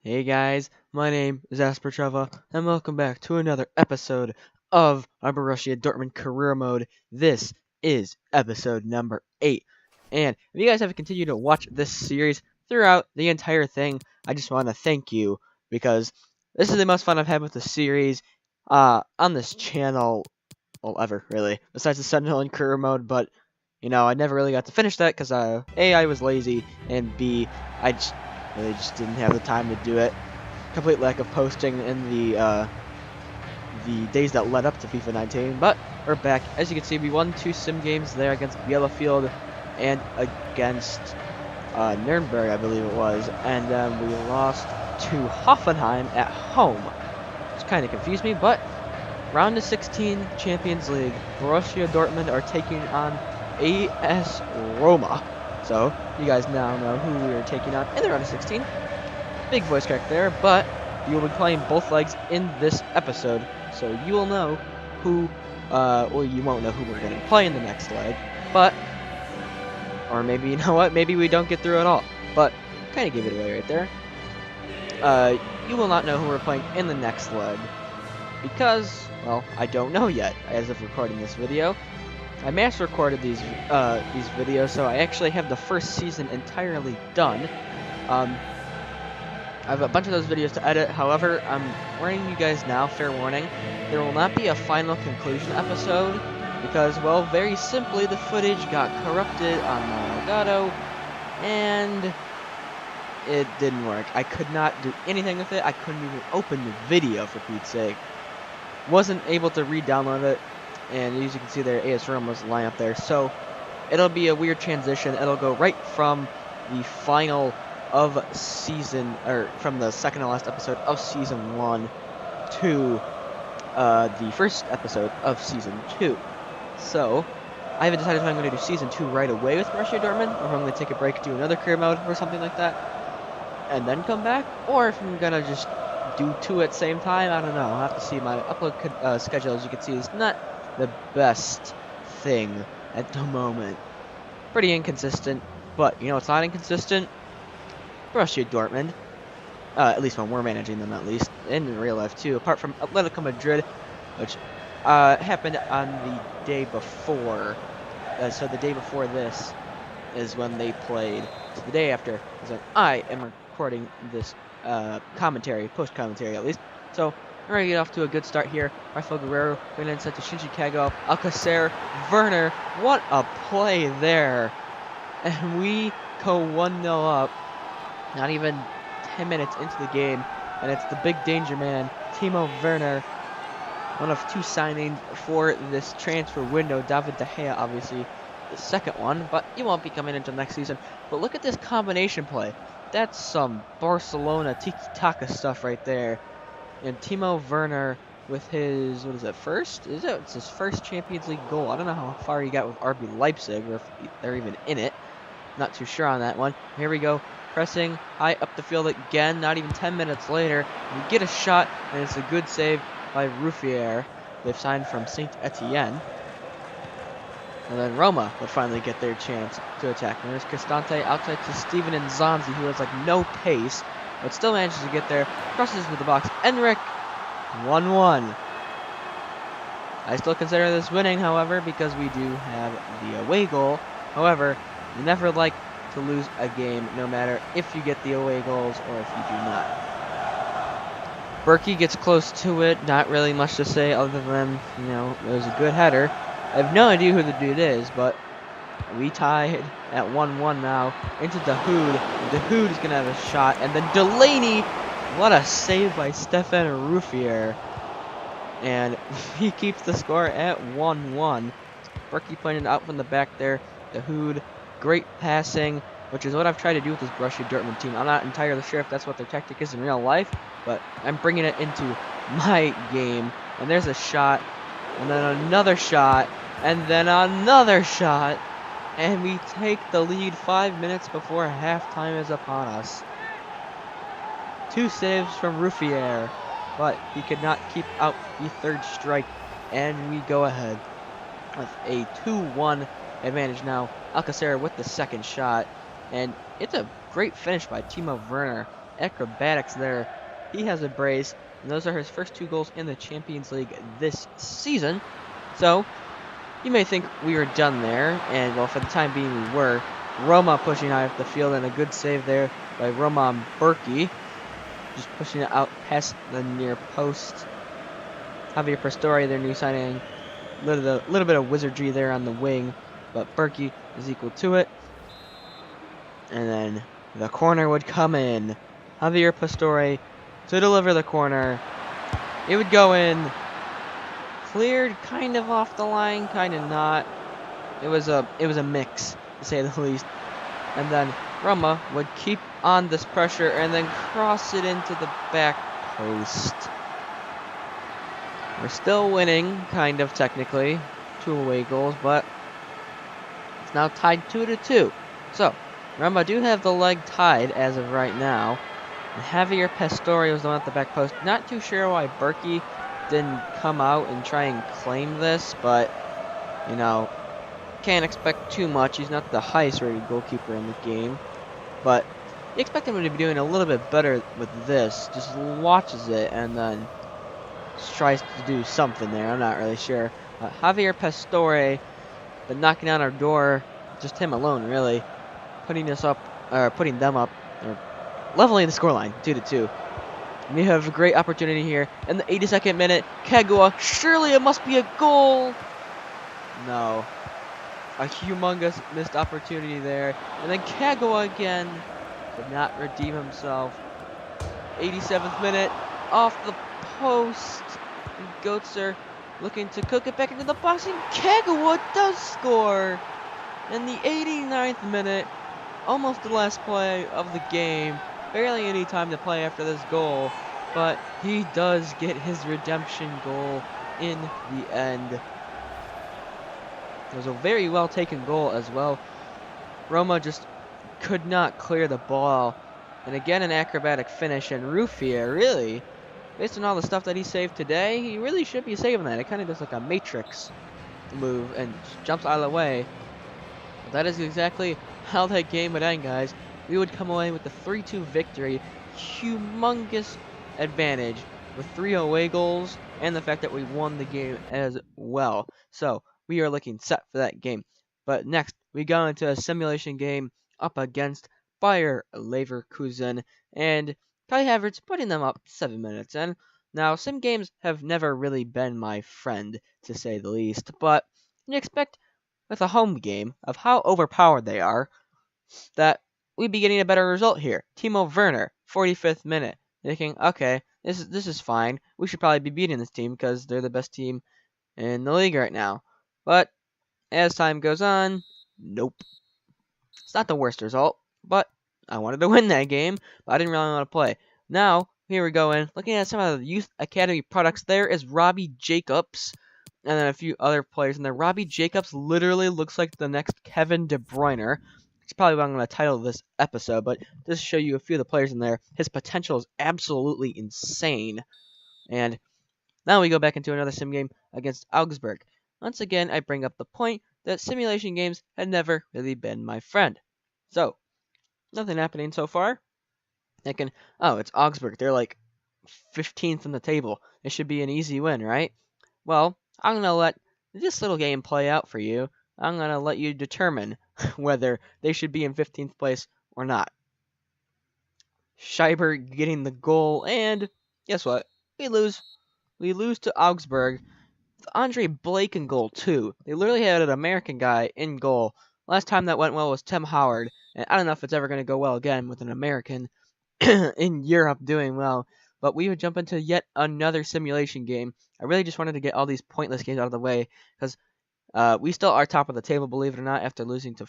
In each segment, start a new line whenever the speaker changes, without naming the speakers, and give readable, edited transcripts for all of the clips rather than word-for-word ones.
Hey guys, my name is Aspertreva, and welcome back to another episode of our Borussia Dortmund career mode. This is episode number 8. And if you guys have continued to watch this series throughout the entire thing, I just want to thank you because this is the most fun I've had with the series on this channel, well, ever, really, besides the Sentinel and career mode, but I never really got to finish that because A, I was lazy, and B, I just really just didn't have the time to do it. Complete lack of posting in the days that led up to FIFA 19, but we're back. As you can see, we won 2 sim games there against Bielefeld and against Nuremberg, I believe it was, and then we lost to Hoffenheim at home, which kind of confused me, but round of 16 Champions League, Borussia Dortmund are taking on AS Roma. So, you guys now know who we are taking on in the round of 16. Big voice crack there, but you will be playing both legs in this episode. So you will know who, well, you won't know who we're going to play in the next leg, but, or maybe, you know what, maybe we don't get through at all. But, kind of give it away right there. You will not know who we're playing in the next leg, because, well, I don't know yet, as of recording this video. I mass recorded these videos, so I actually have the first season entirely done. I have a bunch of those videos to edit. However, I'm warning you guys now, fair warning, there will not be a final conclusion episode because, well, very simply, the footage got corrupted on my Elgato, and it didn't work. I could not do anything with it. I couldn't even open the video, for Pete's sake. Wasn't able to re-download it. And as you can see there, AS Roma's line up there. So it'll be a weird transition. It'll go right from the final of season, or from the second to last episode of season 1 to the first episode of season 2. So I haven't decided if I'm going to do season 2 right away with Borussia Dortmund, or if I'm going to take a break, do another career mode or something like that, and then come back, or if I'm going to just do 2 at the same time. I don't know. I'll have to see. My upload schedule, as you can see, is not the best thing at the moment. Pretty inconsistent, but you know it's not inconsistent? Borussia Dortmund. At least when we're managing them, at least. And in real life, too. Apart from Atletico Madrid, which happened on the day before. So the day before this is when they played. So the day after is when I am recording this commentary, post-commentary at least. So we're going to get off to a good start here. Rafael Guerrero going inside to Shinji Kagawa, Alcacer, Werner. What a play there. And we go 1-0 up. Not even 10 minutes into the game. And it's the big danger man, Timo Werner. One of 2 signings for this transfer window. David De Gea, obviously, the second one. But he won't be coming until next season. But look at this combination play. That's some Barcelona tiki-taka stuff right there. And Timo Werner with his, what is it, first? It's his first Champions League goal. I don't know how far he got with RB Leipzig, or if they're even in it. Not too sure on that one. Here we go. Pressing high up the field again. Not even 10 minutes later. We get a shot, and it's a good save by Ruffier. They've signed from Saint Etienne. And then Roma would finally get their chance to attack. And there's Cristante outside to Steven Nzonzi, who has like no pace, but still manages to get there. Crosses with the box. Enric, 1-1. I still consider this winning, however, because we do have the away goal. However, you never like to lose a game, no matter if you get the away goals or if you do not. Berkey gets close to it. Not really much to say other than, you know, it was a good header. I have no idea who the dude is, but we tied at 1-1 now into Dahoud. Dahoud is going to have a shot. And then Delaney, what a save by Stefan Ruffier. And he keeps the score at 1-1. Berkey playing it out from the back there. Dahoud, great passing, which is what I've tried to do with this Borussia Dortmund team. I'm not entirely sure if that's what their tactic is in real life, but I'm bringing it into my game. And there's a shot, and then another shot, and then another shot. And we take the lead 5 minutes before halftime is upon us. 2 saves from Ruffier, but he could not keep out the third strike. And we go ahead with a 2-1 advantage now. Alcacer with the second shot. And it's a great finish by Timo Werner. Acrobatics there. He has a brace, and those are his first 2 goals in the Champions League this season. So, you may think we were done there, and well, for the time being we were. Roma pushing high up the field, and a good save there by Roman Berkey. Just pushing it out past the near post. Javier Pastore, their new signing. Little bit of wizardry there on the wing, but Berkey is equal to it. And then the corner would come in. Javier Pastore to deliver the corner. It would go in. Cleared kind of off the line, kind of not. It was a mix, to say the least. And then Roma would keep on this pressure and then cross it into the back post. We're still winning, kind of technically. 2 away goals, but it's now tied 2-2. So, Roma do have the leg tied as of right now. And Javier Pastore was the one at the back post. Not too sure why Berkey didn't come out and try and claim this, but, you know, can't expect too much. He's not the highest rated goalkeeper in the game, but you expect him to be doing a little bit better with this. Just watches it and then tries to do something there. I'm not really sure. Javier Pastore, but knocking on our door, just him alone really, putting them up, or leveling the scoreline, 2-2. We have a great opportunity here in the 82nd minute. Kagawa, surely it must be a goal. No, a humongous missed opportunity there, and then Kagawa again did not redeem himself. 87th minute, off the post, and Götze looking to cook it back into the box, and Kagawa does score in the 89th minute. Almost the last play of the game. Barely any time to play after this goal, but he does get his redemption goal in the end. It was a very well taken goal as well. Roma just could not clear the ball. And again, an acrobatic finish, and Rufia, really, based on all the stuff that he saved today, he really should be saving that. It kind of does like a Matrix move and jumps out of the way. But that is exactly how that game would end, guys. We would come away with the 3-2 victory. Humongous advantage with 3 away goals and the fact that we won the game as well. So we are looking set for that game. But next, we go into a simulation game up against Bayer Leverkusen, and Kai Havertz putting them up 7 minutes in. Now, sim games have never really been my friend, to say the least, but you expect with a home game of how overpowered they are that we'd be getting a better result here. Timo Werner, 45th minute, thinking, okay, this is fine. We should probably be beating this team because they're the best team in the league right now. But as time goes on, nope. It's not the worst result, but I wanted to win that game, but I didn't really want to play. Now, here we go in. Looking at some of the youth academy products, there is Robbie Jacobs, and then a few other players in there. Robbie Jacobs literally looks like the next Kevin De Bruyne. It's probably what I'm going to title this episode, but just to show you a few of the players in there, his potential is absolutely insane. And now we go back into another sim game against Augsburg. Once again, I bring up the point that simulation games had never really been my friend. So, nothing happening so far. Thinking, oh, it's Augsburg. They're like 15th in the table. It should be an easy win, right? Well, I'm going to let this little game play out for you. I'm going to let you determine whether they should be in 15th place or not. Schreiber getting the goal, and guess what? We lose. We lose to Augsburg. With Andre Blake in goal, too. They literally had an American guy in goal. Last time that went well was Tim Howard, and I don't know if it's ever going to go well again with an American in Europe doing well. But we would jump into yet another simulation game. I really just wanted to get all these pointless games out of the way, because we still are top of the table, believe it or not, after losing to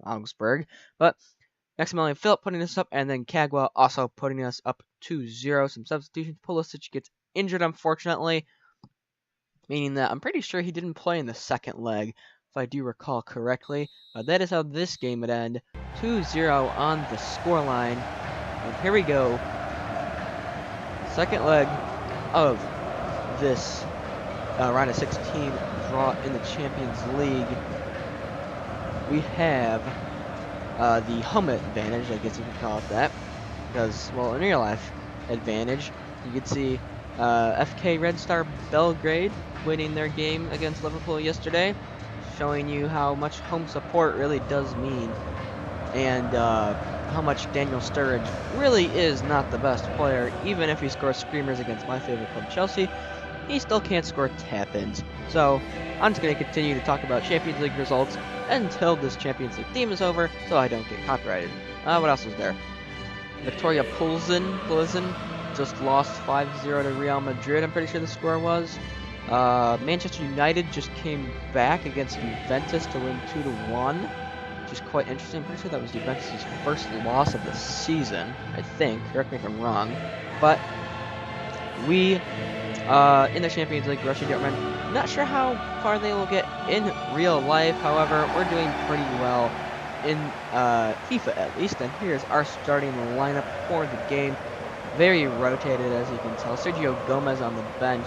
Augsburg. But Maximilian Philip putting us up, and then Kagawa also putting us up 2-0. Some substitutions. Pulisic gets injured, unfortunately, meaning that I'm pretty sure he didn't play in the second leg, if I do recall correctly. But that is how this game would end. 2-0 on the scoreline. And here we go. Second leg of this round of 16 draw in the Champions League. We have the home advantage, I guess you could call it that. Because, well, in real life advantage, you could see FK Red Star Belgrade winning their game against Liverpool yesterday, showing you how much home support really does mean, and how much Daniel Sturridge really is not the best player. Even if he scores screamers against my favorite club, Chelsea, he still can't score tap-ins. So I'm just going to continue to talk about Champions League results until this Champions League theme is over, so I don't get copyrighted. What else was there? Victoria Plzen just lost 5-0 to Real Madrid, I'm pretty sure the score was. Manchester United just came back against Juventus to win 2-1, which is quite interesting. I'm pretty sure that was Juventus' first loss of the season, I think. Correct me if I'm wrong. But we, in the Champions League, Borussia Dortmund, not sure how far they will get in real life. However, we're doing pretty well in FIFA at least, and here's our starting lineup for the game. Very rotated, as you can tell. Sergio Gomez on the bench,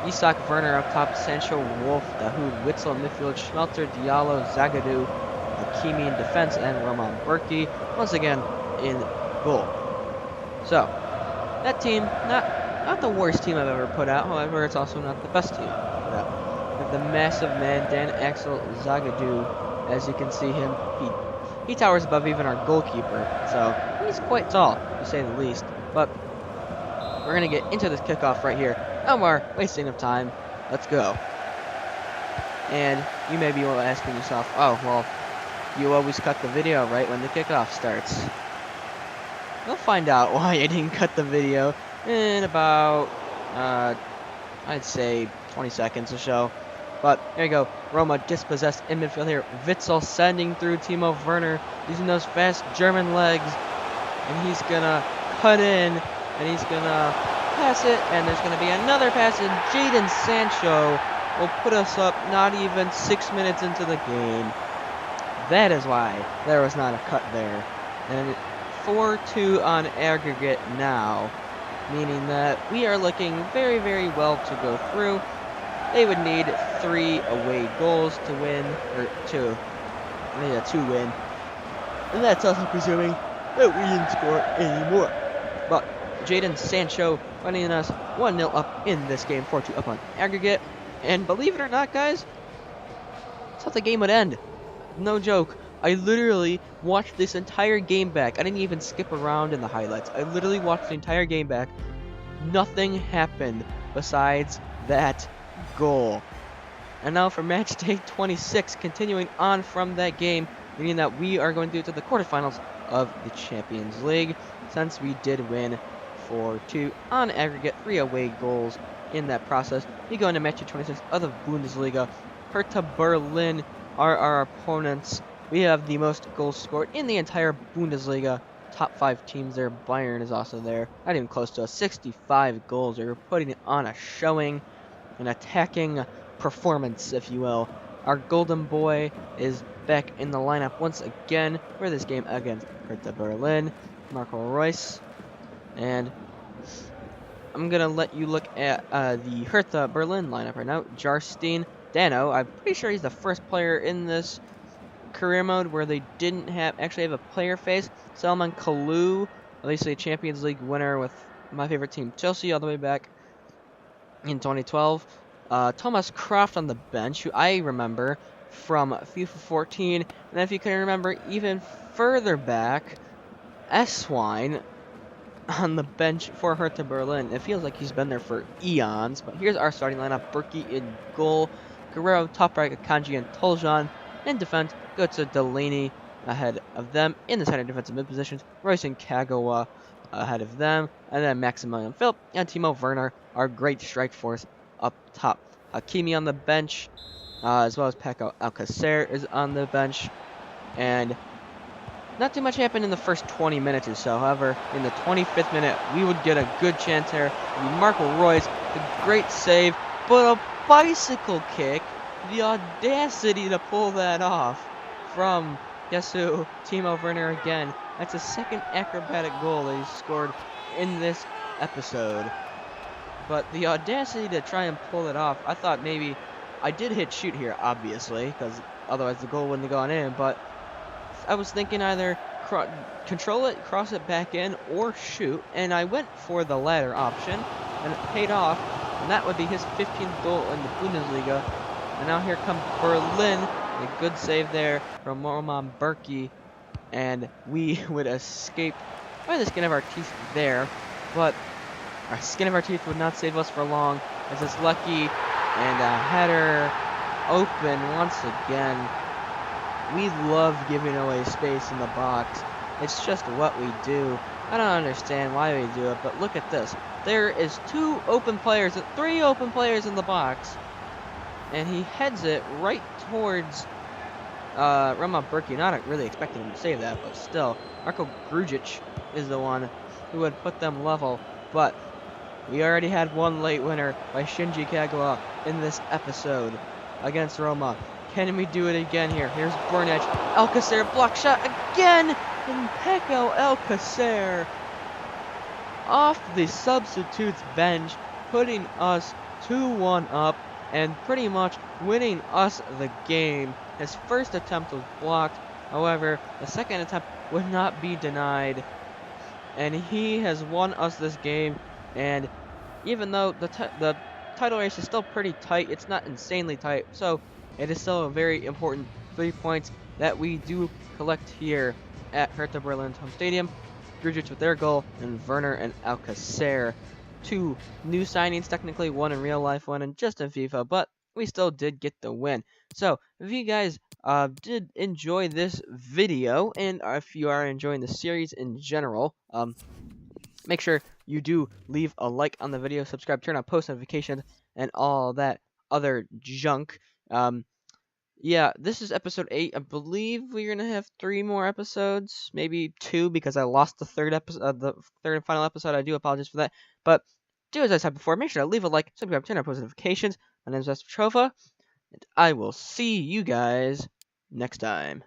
Isak Werner up top, Sancho, Wolf, Dahoud, Witzel in midfield, Schmelzer, Diallo, Zagadou, Hakimi in defense, and Roman Burki once again in goal. So that team, not the worst team I've ever put out. However, it's also not the best team I've put out. We have the massive man Dan Axel Zagadou. As you can see him, he towers above even our goalkeeper, so he's quite tall, to say the least. But we're going to get into this kickoff right here. No more wasting of time. Let's go. And you may be asking yourself, oh, well, you always cut the video right when the kickoff starts. We'll find out why I didn't cut the video in about, I'd say 20 seconds or so. But there you go. Roma dispossessed in midfield here. Witzel sending through Timo Werner, using those fast German legs. And he's going to cut in, and he's going to pass it. And there's going to be another pass, and Jadon Sancho will put us up not even 6 minutes into the game. That is why there was not a cut there. And 4-2 on aggregate now, meaning that we are looking very, very well to go through. They would need 3 away goals to win, or 2. Yeah, to win. And that's also presuming that we didn't score anymore. But Jadon Sancho running us 1-0 up in this game, 4-2 up on aggregate. And believe it or not, guys, that's how the game would end. No joke. I literally watched this entire game back. I didn't even skip around in the highlights. I literally watched the entire game back. Nothing happened besides that goal. And now for match day 26, continuing on from that game, meaning that we are going to the quarterfinals of the Champions League, since we did win 4-2 on aggregate, 3 away goals in that process. We go into match day 26 of the Bundesliga. Hertha Berlin are our opponents. We have the most goals scored in the entire Bundesliga. Top 5 teams there. Bayern is also there. Not even close to us. 65 goals. We're putting it on a showing, an attacking performance, if you will. Our golden boy is back in the lineup once again for this game against Hertha Berlin. Marco Reus. And I'm going to let you look at the Hertha Berlin lineup right now. Jarstein, Dano. I'm pretty sure he's the first player in this career mode where they didn't actually have a player face. Salman Kalou, obviously a Champions League winner with my favorite team, Chelsea, all the way back in 2012. Thomas Kraft on the bench, who I remember from FIFA 14. And if you can remember even further back, Swine on the bench for Hertha Berlin. It feels like he's been there for eons. But here's our starting lineup. Burki in goal. Guerrero, top right, Akanji, and Toljan. In defense, Götze, Delaney ahead of them. In the center defensive mid positions, Royce and Kagawa ahead of them. And then Maximilian Philp and Timo Werner, our great strike force up top. Hakimi on the bench, as well as Paco Alcacer is on the bench. And not too much happened in the first 20 minutes or so. However, in the 25th minute, we would get a good chance here. Marco Reus, the great save, but a bicycle kick. The audacity to pull that off from, guess who, Timo Werner again. That's a second acrobatic goal that he scored in this episode. But the audacity to try and pull it off, I thought maybe, I did hit shoot here, obviously, because otherwise the goal wouldn't have gone in, but I was thinking either control it, cross it back in, or shoot, and I went for the latter option, and it paid off, and that would be his 15th goal in the Bundesliga. And now here comes Berlin, a good save there from Roman Berkey, and we would escape by the skin of our teeth there, but our skin of our teeth would not save us for long, as it's lucky, and a header open once again. We love giving away space in the box. It's just what we do. I don't understand why we do it, but look at this. There is 3 open players in the box, and he heads it right towards Roman Berkey. Not really expecting him to save that, but still. Marko Grujic is the one who would put them level, but we already had one late winner by Shinji Kagawa in this episode against Roma. Can we do it again here? Here's Burnett. Alcacer block shot again! And Peko Alcacer off the substitutes bench, putting us 2-1 up and pretty much winning us the game. His first attempt was blocked. However, the second attempt would not be denied. And he has won us this game. And even though the title race is still pretty tight, it's not insanely tight, so it is still a very important 3 points that we do collect here at Hertha Berlin's home stadium. Grujic with their goal, and Werner and Alcacer. 2 new signings, technically, 1 in real life, 1 in just in FIFA, but we still did get the win. So, if you guys did enjoy this video, and if you are enjoying the series in general, make sure you do leave a like on the video, subscribe, turn on post notifications, and all that other junk. Yeah, this is episode 8. I believe we're gonna have 3 more episodes, maybe 2, because I lost the third and final episode. I do apologize for that. But do as I said before, make sure to leave a like, subscribe, turn on post notifications. My name is Petrova, and I will see you guys next time.